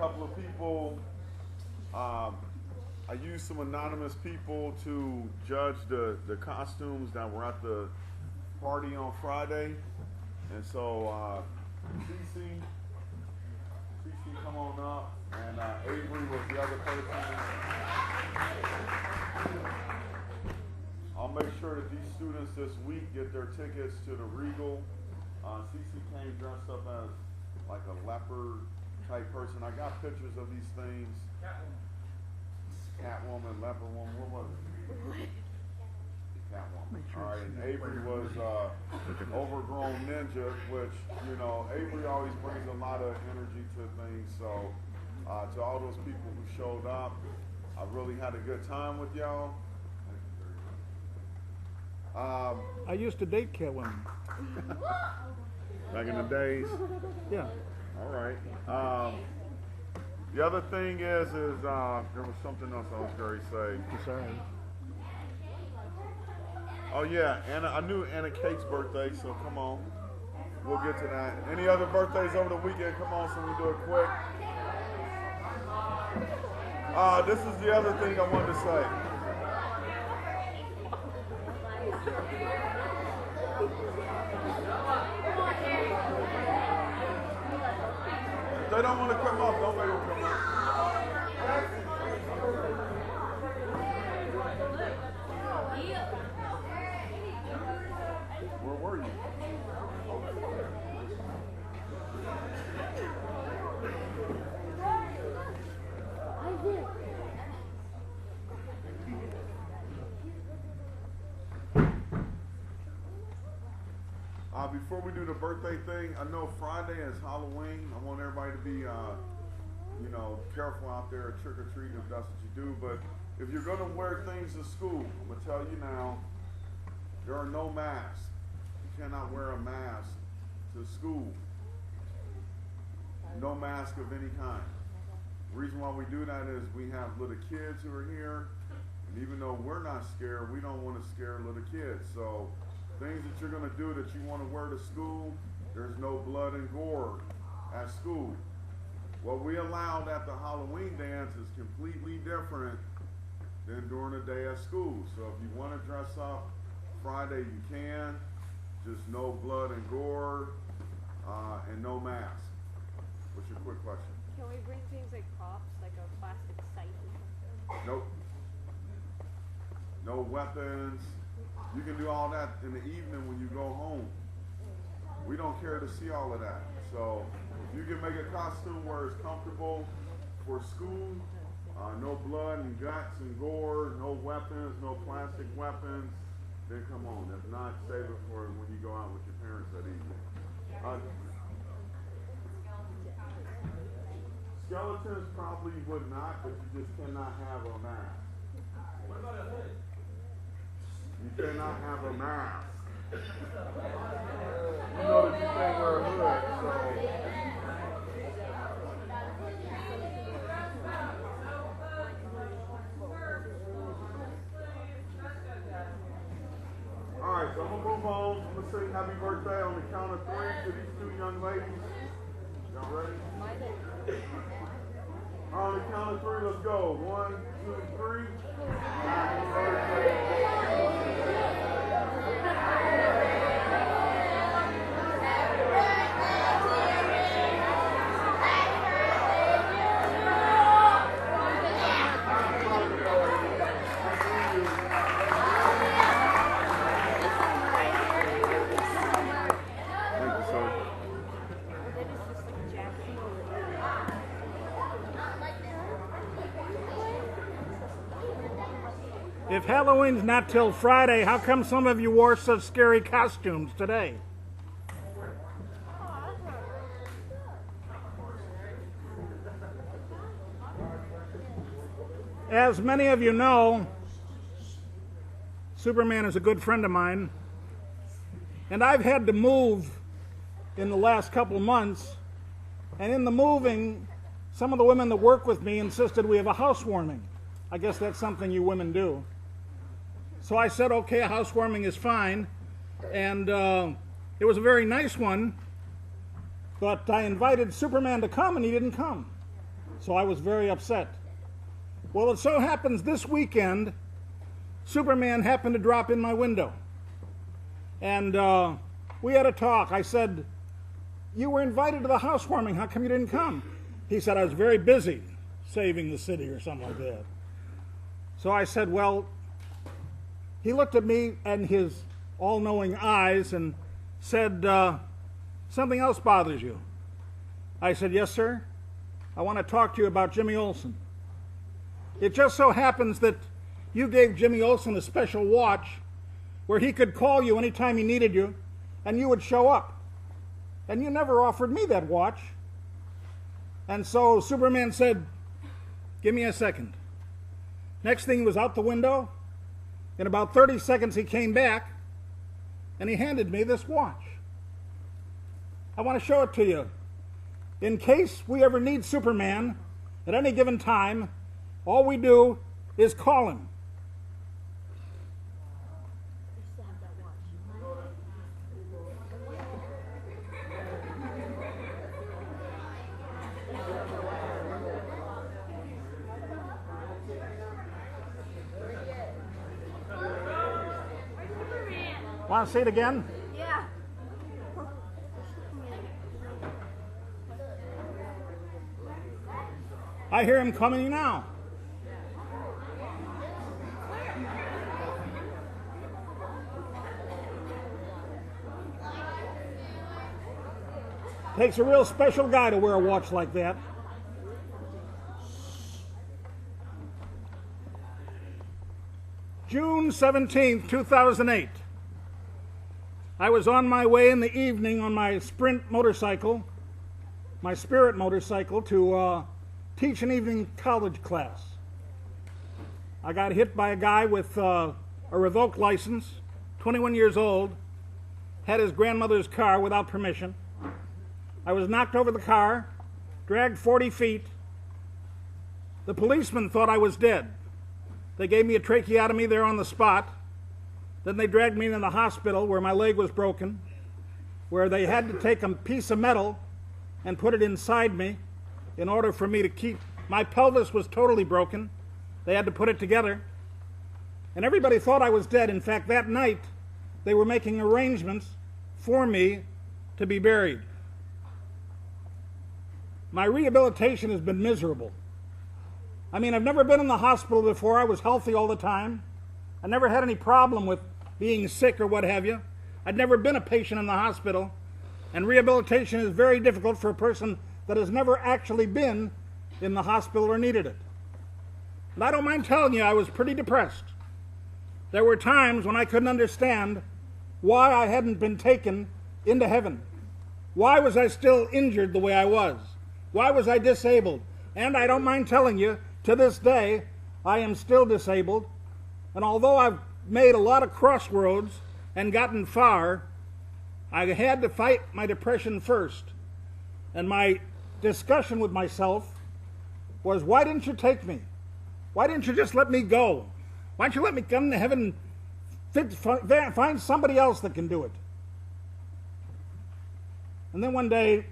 couple of people. I used some anonymous people to judge the costumes that were at the party on Friday. And so, Cece, come on up. And Avery was the other person. I'll make sure that these students this week get their tickets to the Regal. Cece came dressed up as like a leopard type person. I got pictures of these things. Catwoman, leopard woman, what was it? Catwoman. All right, and Avery was overgrown ninja, which, you know, Avery always brings a lot of energy to things. So to all those people who showed up, I really had a good time with y'all. I used to date Catwoman. Back in the days? Yeah. All right. The other thing is there was something else I was going to say. I'm sorry. Oh yeah, I knew Anna Kate's birthday, so come on. We'll get to that. Any other birthdays over the weekend? Come on, so we do it quick. This is the other thing I wanted to say. If they don't want to come up, don't make them come up. Where were you? Before we do the birthday thing, I know Friday is Halloween. I want everybody to be, you know, careful out there, trick or treating if that's what you do. But if you're going to wear things to school, I'm going to tell you now, there are no masks. You cannot wear a mask to school. No mask of any kind. The reason why we do that is we have little kids who are here, and even though we're not scared, we don't want to scare little kids. So things that you're going to do that you want to wear to school, there's no blood and gore at school. What we allowed at the Halloween dance is completely different than during the day at school. So if you want to dress up Friday, you can. Just no blood and gore and no mask. What's your quick question? Can we bring things like props, like a plastic sight or something? Nope. No weapons. You can do all that in the evening when you go home. We don't care to see all of that. So if you can make a costume where it's comfortable for school, no blood and guts and gore, no weapons, no plastic weapons, then come on. If not, save it for when you go out with your parents that evening. Skeletons probably would not, but you just cannot have a mask. What about a hood? You cannot have a mask. You know that you can't wear a hood, so. Alright, so I'm going to move on. I'm going to sing happy birthday on the count of 3 to these two young ladies. Y'all ready? On the count of 3, let's go. 1, 2, 3. Happy birthday. If Halloween's not till Friday, how come some of you wore such scary costumes today? As many of you know, Superman is a good friend of mine, and I've had to move in the last couple of months, and in the moving, some of the women that work with me insisted we have a housewarming. I guess that's something you women do. So I said, okay, a housewarming is fine, and it was a very nice one, but I invited Superman to come, and he didn't come. So I was very upset. Well, it so happens this weekend, Superman happened to drop in my window. And we had a talk. I said, "You were invited to the housewarming. How come you didn't come?" He said, "I was very busy saving the city," or something like that. So I said, well, he looked at me and his all-knowing eyes and said, "Something else bothers you." I said, "Yes, sir. I want to talk to you about Jimmy Olsen. It just so happens that you gave Jimmy Olsen a special watch where he could call you anytime he needed you, and you would show up. And you never offered me that watch." And so Superman said, "Give me a second." Next thing, he was out the window. In about 30 seconds, he came back, and he handed me this watch. I want to show it to you. In case we ever need Superman at any given time, all we do is call him. Want to see it again? Yeah. I hear him coming now. Takes a real special guy to wear a watch like that. June 17th, 2008. I was on my way in the evening on my Sprint motorcycle, my Spirit motorcycle, to teach an evening college class. I got hit by a guy with a revoked license, 21 years old, had his grandmother's car without permission. I was knocked over the car, dragged 40 feet. The policeman thought I was dead. They gave me a tracheotomy there on the spot. Then they dragged me into the hospital where my leg was broken, where they had to take a piece of metal and put it inside me in order for me to keep. My pelvis was totally broken. They had to put it together. And everybody thought I was dead. In fact, that night, they were making arrangements for me to be buried. My rehabilitation has been miserable. I mean, I've never been in the hospital before. I was healthy all the time. I never had any problem with being sick or what have you. I'd never been a patient in the hospital. And rehabilitation is very difficult for a person that has never actually been in the hospital or needed it. And I don't mind telling you, I was pretty depressed. There were times when I couldn't understand why I hadn't been taken into heaven. Why was I still injured the way I was? Why was I disabled? And I don't mind telling you, to this day, I am still disabled. And although I've made a lot of crossroads and gotten far, I had to fight my depression first. And my discussion with myself was, why didn't you take me? Why didn't you just let me go? Why don't you let me come to heaven and find somebody else that can do it? And then one day,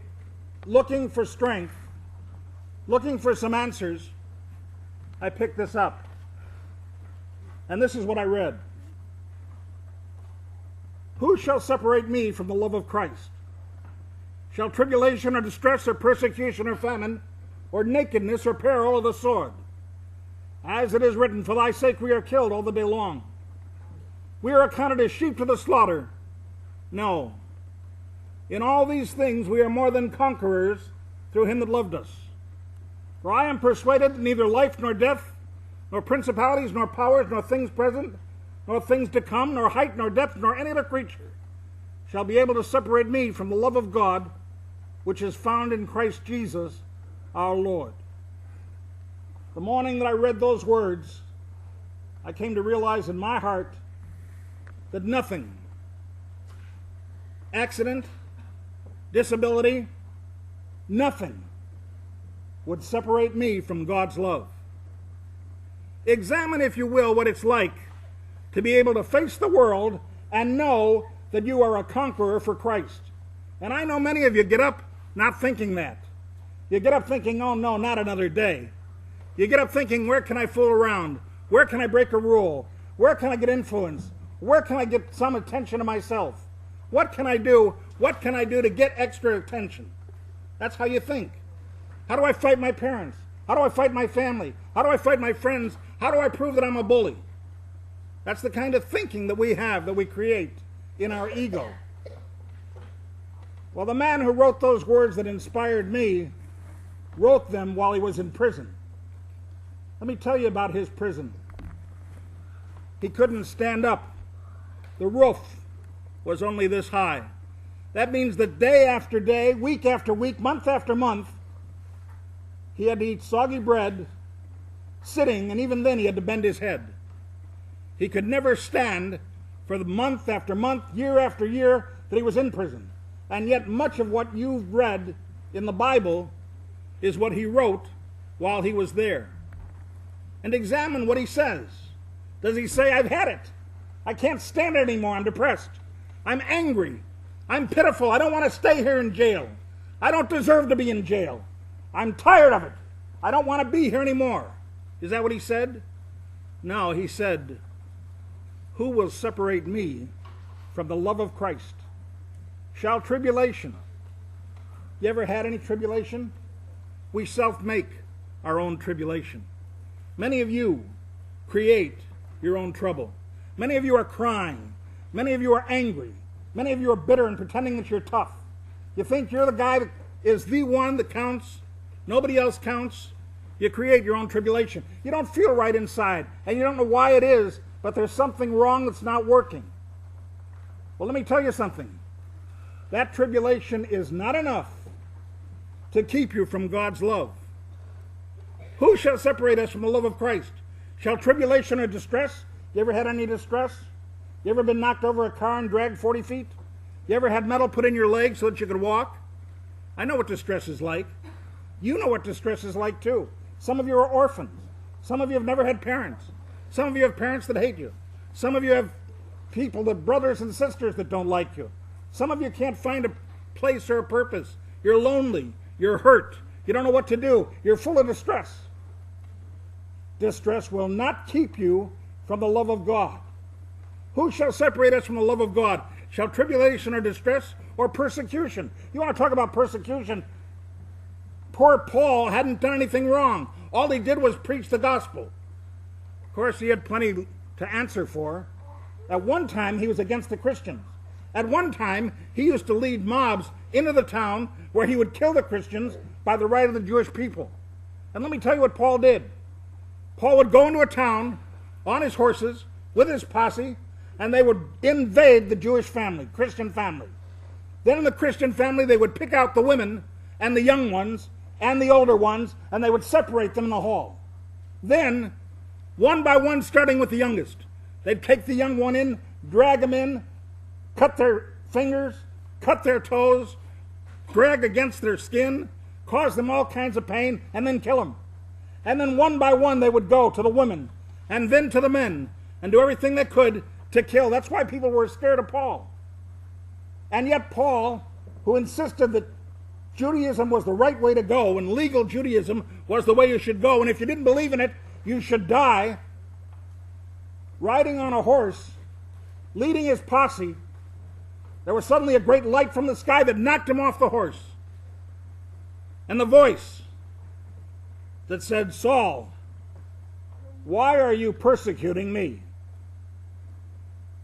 looking for strength, looking for some answers, I picked this up. And this is what I read. Who shall separate me from the love of Christ? Shall tribulation or distress or persecution or famine or nakedness or peril or the sword? As it is written, for thy sake we are killed all the day long. We are accounted as sheep to the slaughter. No. In all these things we are more than conquerors through him that loved us. For I am persuaded that neither life nor death, nor principalities, nor powers, nor things present, nor things to come, nor height, nor depth, nor any other creature shall be able to separate me from the love of God, which is found in Christ Jesus our Lord. The morning that I read those words, I came to realize in my heart that nothing, accident, disability, nothing would separate me from God's love. Examine, if you will, what it's like to be able to face the world and know that you are a conqueror for Christ. And I know many of you get up not thinking that. You get up thinking, oh no, not another day. You get up thinking, where can I fool around? Where can I break a rule? Where can I get influence? Where can I get some attention to myself? What can I do? What can I do to get extra attention? That's how you think. How do I fight my parents? How do I fight my family? How do I fight my friends? How do I prove that I'm a bully? That's the kind of thinking that we have, that we create in our ego. Well, the man who wrote those words that inspired me wrote them while he was in prison. Let me tell you about his prison. He couldn't stand up. The roof was only this high. That means that day after day, week after week, month after month, he had to eat soggy bread, sitting, and even then he had to bend his head. He could never stand for the month after month, year after year that he was in prison. And yet much of what you've read in the Bible is what he wrote while he was there. And examine what he says. Does he say, I've had it. I can't stand it anymore. I'm depressed. I'm angry. I'm pitiful. I don't want to stay here in jail. I don't deserve to be in jail. I'm tired of it. I don't want to be here anymore. Is that what he said? No, he said, who will separate me from the love of Christ? Shall tribulation? You ever had any tribulation? We self-make our own tribulation. Many of you create your own trouble. Many of you are crying. Many of you are angry. Many of you are bitter and pretending that you're tough. You think you're the guy that is the one that counts. Nobody else counts. You create your own tribulation. You don't feel right inside, and you don't know why it is, but there's something wrong that's not working. Well, let me tell you something. That tribulation is not enough to keep you from God's love. Who shall separate us from the love of Christ? Shall tribulation or distress? You ever had any distress? You ever been knocked over a car and dragged 40 feet? You ever had metal put in your leg so that you could walk? I know what distress is like. You know what distress is like too. Some of you are orphans. Some of you have never had parents. Some of you have parents that hate you. Some of you have people, that brothers and sisters that don't like you. Some of you can't find a place or a purpose. You're lonely. You're hurt. You don't know what to do. You're full of distress. Distress will not keep you from the love of God. Who shall separate us from the love of God? Shall tribulation or distress or persecution? You want to talk about persecution? Poor Paul hadn't done anything wrong. All he did was preach the gospel. Of course, he had plenty to answer for. At one time, he was against the Christians. At one time, he used to lead mobs into the town where he would kill the Christians by the right of the Jewish people. And let me tell you what Paul did. Paul would go into a town on his horses with his posse, and they would invade the Jewish family, Christian family. Then in the Christian family, they would pick out the women and the young ones and the older ones, and they would separate them in the hall. Then, one by one, starting with the youngest, they'd take the young one in, drag them in, cut their fingers, cut their toes, drag against their skin, cause them all kinds of pain, and then kill them. And then one by one they would go to the women, and then to the men, and do everything they could to kill. That's why people were scared of Paul. And yet Paul, who insisted that Judaism was the right way to go, and legal Judaism was the way you should go, and if you didn't believe in it, you should die, riding on a horse, leading his posse, there was suddenly a great light from the sky that knocked him off the horse. And the voice that said, Saul, why are you persecuting me?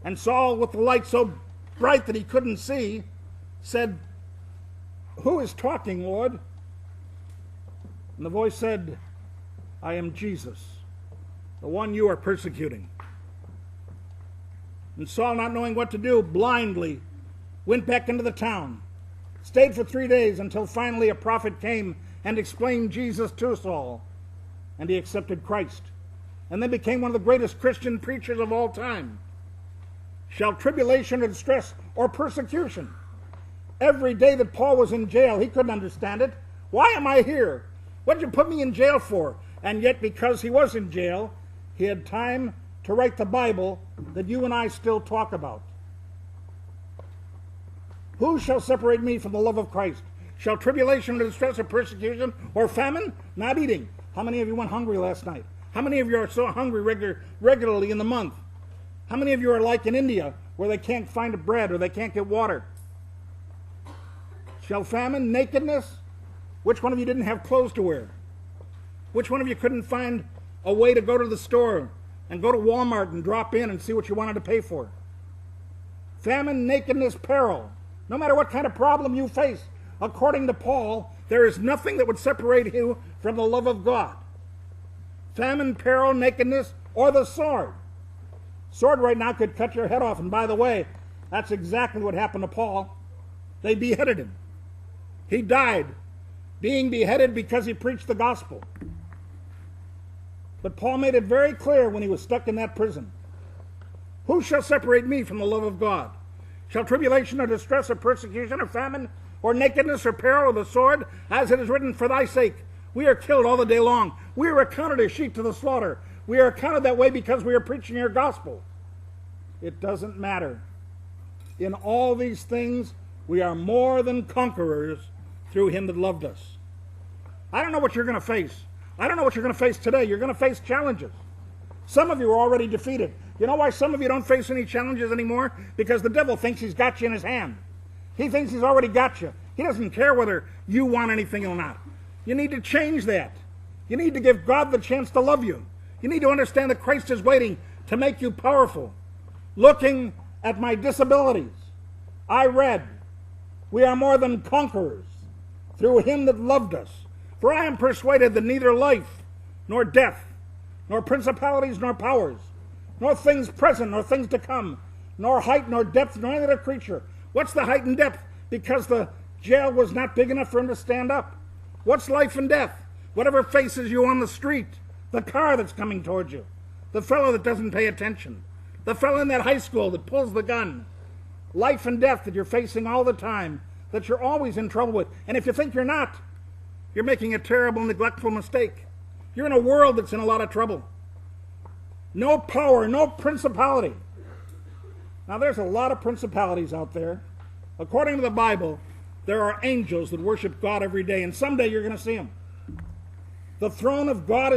And Saul, with the light so bright that he couldn't see, said, who is talking, Lord? And the voice said, I am Jesus, the one you are persecuting. And Saul, not knowing what to do, blindly went back into the town, stayed for 3 days until finally a prophet came and explained Jesus to Saul, and he accepted Christ, and then became one of the greatest Christian preachers of all time. Shall tribulation or distress or persecution? Every day that Paul was in jail, he couldn't understand it. Why am I here? What did you put me in jail for? And yet, because he was in jail, he had time to write the Bible that you and I still talk about. Who shall separate me from the love of Christ? Shall tribulation or distress or persecution or famine? Not eating. How many of you went hungry last night? How many of you are so hungry regularly in the month? How many of you are like in India where they can't find bread or they can't get water? Shall famine, nakedness? Which one of you didn't have clothes to wear? Which one of you couldn't find a way to go to the store and go to Walmart and drop in and see what you wanted to pay for? Famine, nakedness, peril. No matter what kind of problem you face, according to Paul, there is nothing that would separate you from the love of God. Famine, peril, nakedness, or the sword. Sword right now could cut your head off. And by the way, that's exactly what happened to Paul. They beheaded him. He died being beheaded because he preached the gospel. But Paul made it very clear when he was stuck in that prison. Who shall separate me from the love of God? Shall tribulation or distress or persecution or famine or nakedness or peril or the sword? As it is written, for thy sake we are killed all the day long. We are accounted as sheep to the slaughter. We are accounted that way because we are preaching your gospel. It doesn't matter. In all these things, we are more than conquerors through him that loved us. I don't know what you're going to face. I don't know what you're going to face today. You're going to face challenges. Some of you are already defeated. You know why some of you don't face any challenges anymore? Because the devil thinks he's got you in his hand. He thinks he's already got you. He doesn't care whether you want anything or not. You need to change that. You need to give God the chance to love you. You need to understand that Christ is waiting to make you powerful. Looking at my disabilities, I read, we are more than conquerors through him that loved us. For I am persuaded that neither life, nor death, nor principalities, nor powers, nor things present, nor things to come, nor height, nor depth, nor any other creature. What's the height and depth? Because the jail was not big enough for him to stand up. What's life and death? Whatever faces you on the street, the car that's coming towards you, the fellow that doesn't pay attention, the fellow in that high school that pulls the gun. Life and death that you're facing all the time, that you're always in trouble with. And if you think you're not, you're making a terrible, neglectful mistake. You're in a world that's in a lot of trouble. No power, no principality. Now, there's a lot of principalities out there. According to the Bible, there are angels that worship God every day, and someday you're going to see them. The throne of God is